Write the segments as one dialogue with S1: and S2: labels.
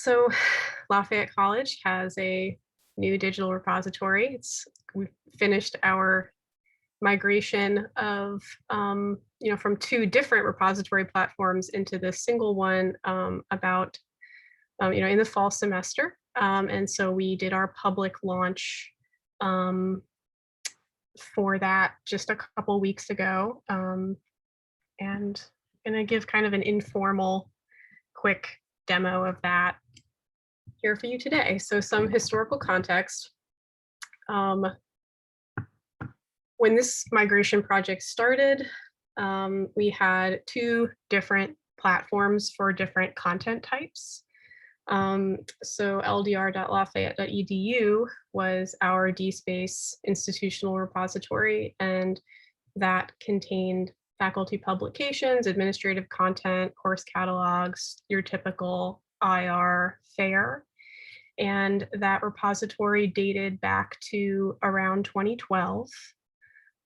S1: So Lafayette College has a new digital repository. We've finished our migration of from two different repository platforms into this single one about in the fall semester. And so we did our public launch for that just a couple weeks ago. And I'm gonna give kind of an informal, quick demo of that here for you today. So some historical context. When this migration project started, we had two different platforms for different content types. So ldr.lafayette.edu was our DSpace institutional repository, and that contained faculty publications, administrative content, course catalogs, your typical IR fare. And that repository dated back to around 2012.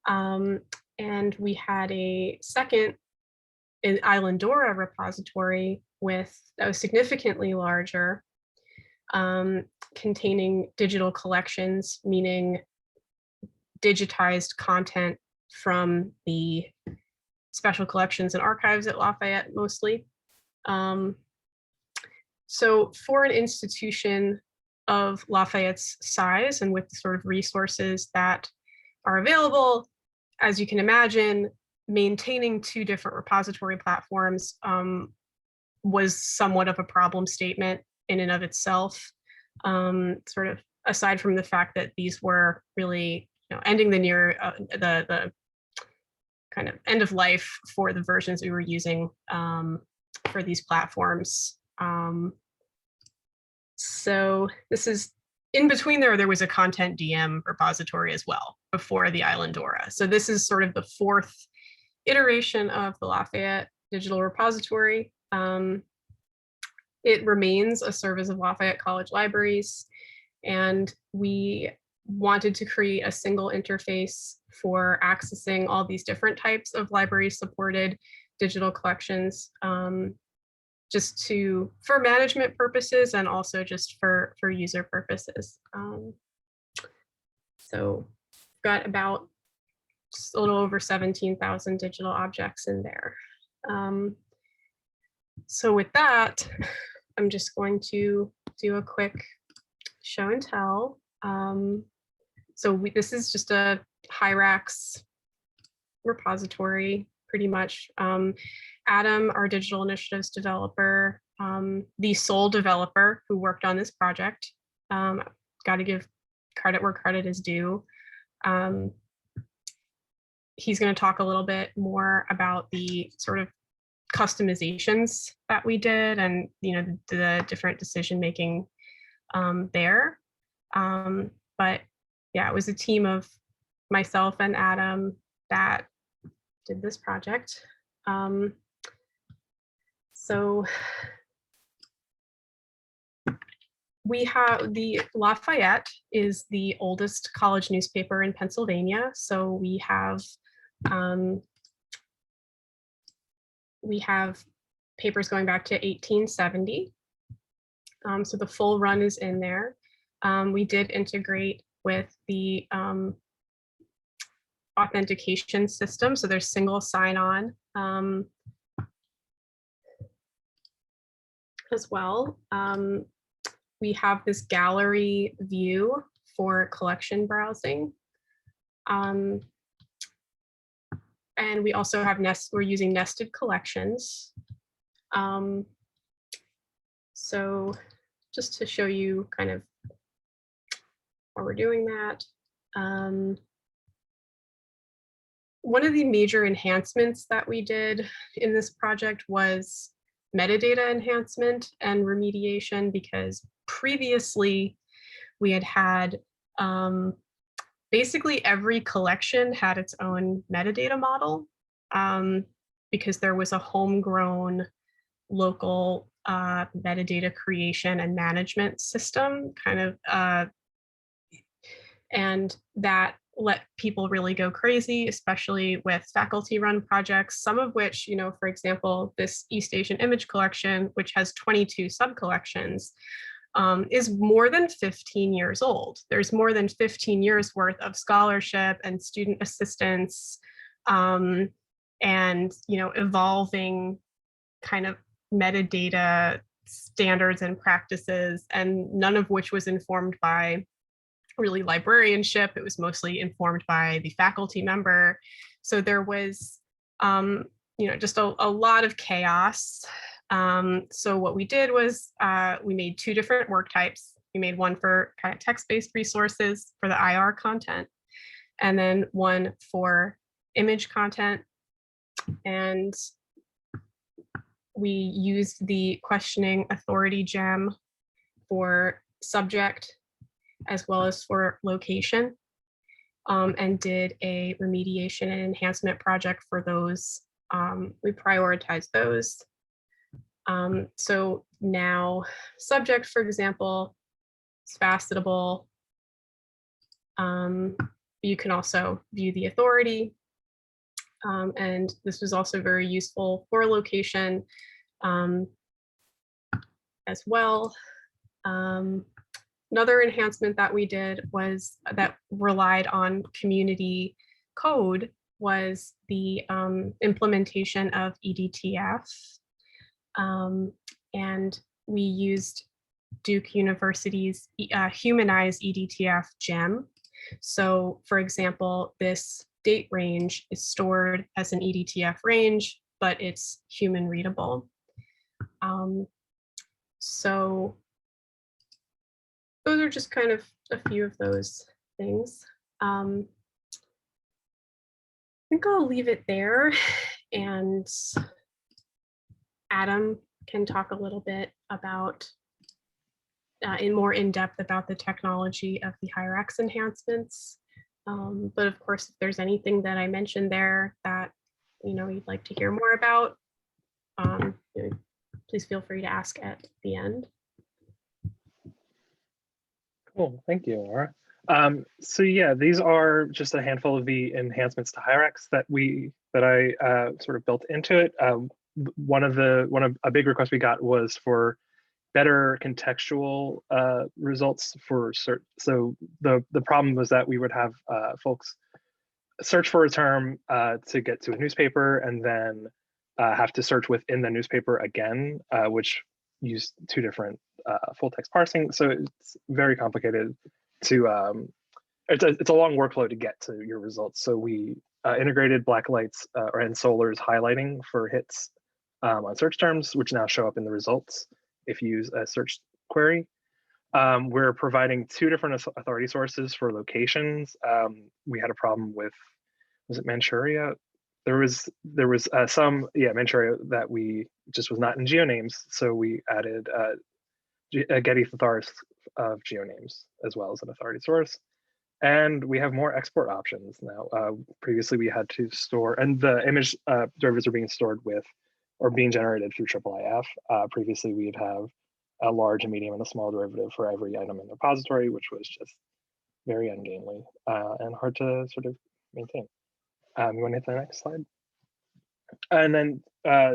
S1: And we had a second an Islandora repository that was significantly larger, containing digital collections, meaning digitized content from the special collections and archives at Lafayette mostly. So for an institution of Lafayette's size and with the sort of resources that are available, as you can imagine, maintaining two different repository platforms was somewhat of a problem statement in and of itself, sort of aside from the fact that these were really ending the kind of end of life for the versions we were using for these platforms. So this is in between there was a content DM repository as well before the Islandora. So this is sort of the fourth iteration of the Lafayette digital repository. It remains a service of Lafayette College Libraries, and we wanted to create a single interface for accessing all these different types of library-supported digital collections, just for management purposes and also just for user purposes. So we've got about just a little over 17,000 digital objects in there. So with that, I'm just going to do a quick show and tell. This is just a Hyrax repository, pretty much. Adam, our digital initiatives developer, the sole developer who worked on this project, got to give credit where credit is due. He's going to talk a little bit more about the sort of customizations that we did and the different decision making there. But yeah, it was a team of myself and Adam that did this project. So we have the Lafayette is the oldest college newspaper in Pennsylvania. So we have papers going back to 1870. So the full run is in there. We did integrate with the authentication system. So there's single sign-on as well. We have this gallery view for collection browsing. And we also have we're using nested collections. So just to show you kind of how we're doing that. One of the major enhancements that we did in this project was metadata enhancement and remediation, because previously we had basically every collection had its own metadata model, because there was a homegrown local metadata creation and management system kind of, and that let people really go crazy, especially with faculty-run projects, some of which, for example, this East Asian image collection, which has 22 sub-collections, is more than 15 years old. There's more than 15 years worth of scholarship and student assistance, and evolving kind of metadata standards and practices, and none of which was informed by really librarianship. It was mostly informed by the faculty member. So there was, just a lot of chaos. So what we did was we made two different work types. We made one for kind of text-based resources for the IR content, and then one for image content. And we used the questioning authority gem for subject as well as for location, and did a remediation and enhancement project for those. We prioritized those. So now subject, for example, is facetable. You can also view the authority. And this was also very useful for location as well. Another enhancement that we did was that relied on community code was the implementation of EDTF. And we used Duke University's humanized EDTF gem. So for example, this date range is stored as an EDTF range, but it's human readable. So those are just kind of a few of those things. I think I'll leave it there, and Adam can talk a little bit about, in depth about the technology of the HIRAX enhancements. But of course, if there's anything that I mentioned there that you'd like to hear more about, please feel free to ask at the end.
S2: Cool, thank you, Laura. So yeah, these are just a handful of the enhancements to HIRAX that I sort of built into it. A big request we got was for better contextual results for search. So the problem was that we would have folks search for a term to get to a newspaper, and then have to search within the newspaper again, which used two different full text parsing. So it's very complicated to, it's a long workflow to get to your results. So we integrated Blacklight's and Solar's highlighting for hits on search terms, which now show up in the results if you use a search query. We're providing two different authority sources for locations. We had a problem with, was it Manchuria? There was some, Manchuria that we just was not in geonames. So we added a Getty thesaurus of geonames as well as an authority source. And we have more export options now. Previously we had to store, and the image derivatives are being stored with, or being generated through IIIF. Previously we'd have a large, a medium, and a small derivative for every item in the repository, which was just very ungainly and hard to sort of maintain. You want to hit the next slide? And then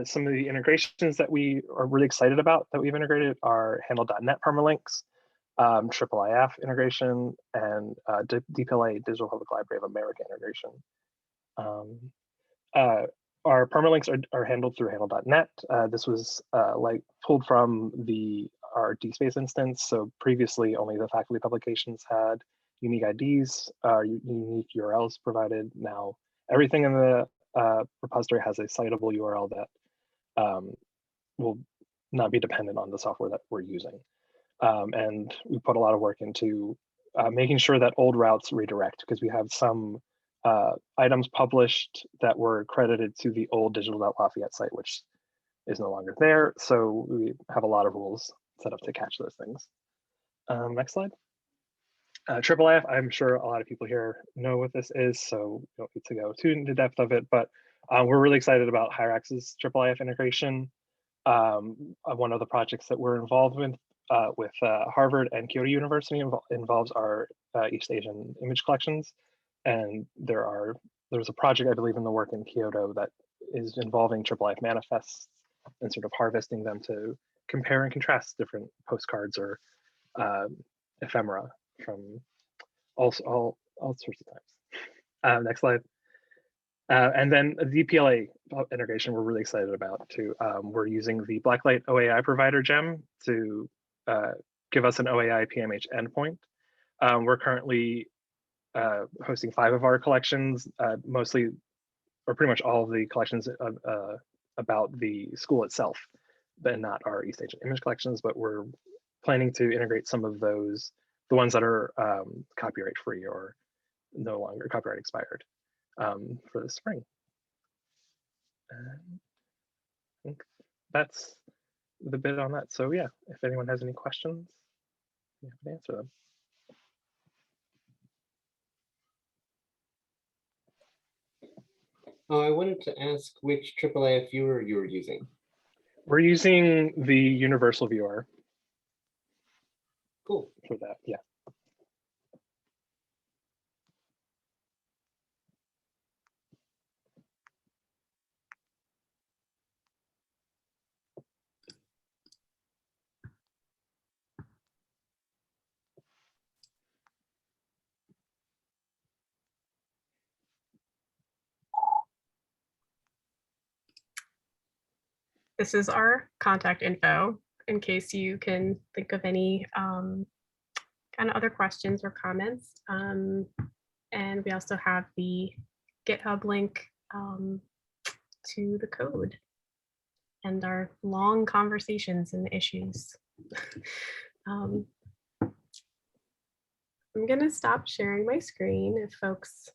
S2: some of the integrations that we are really excited about that we've integrated are handle.net permalinks, IIIF integration, and DPLA, Digital Public Library of America integration. Our permalinks are handled through handle.net. This was pulled from our DSpace instance. So previously only the faculty publications had unique IDs, unique URLs provided. Now everything in the repository has a citable URL that will not be dependent on the software that we're using. And we put a lot of work into making sure that old routes redirect, because we have some items published that were credited to the old digital.lafayette site, which is no longer there. So we have a lot of rules set up to catch those things. Next slide. IIIF, I'm sure a lot of people here know what this is, so we don't need to go too into depth of it, but we're really excited about HIRAX's IIIF integration. One of the projects that we're involved with Harvard and Kyoto University involves our East Asian image collections. And there's a project, I believe, in the work in Kyoto that is involving IIIF manifests and sort of harvesting them to compare and contrast different postcards or ephemera from all sorts of times. Next slide. And then the DPLA integration we're really excited about too. We're using the Blacklight OAI provider gem to give us an OAI PMH endpoint. We're currently hosting 5 of our collections, mostly, or pretty much all of the collections about the school itself, but not our East Asian image collections, but we're planning to integrate some of those, the ones that are copyright free or no longer copyright expired for the spring. And I think that's the bit on that. So yeah, if anyone has any questions, you can answer them.
S3: I wanted to ask which AAAF viewer you were using.
S2: We're using the universal viewer.
S3: Cool.
S2: For that, yeah.
S1: This is our contact info in case you can think of any kind of other questions or comments. And we also have the GitHub link to the code and our long conversations and issues. I'm going to stop sharing my screen if folks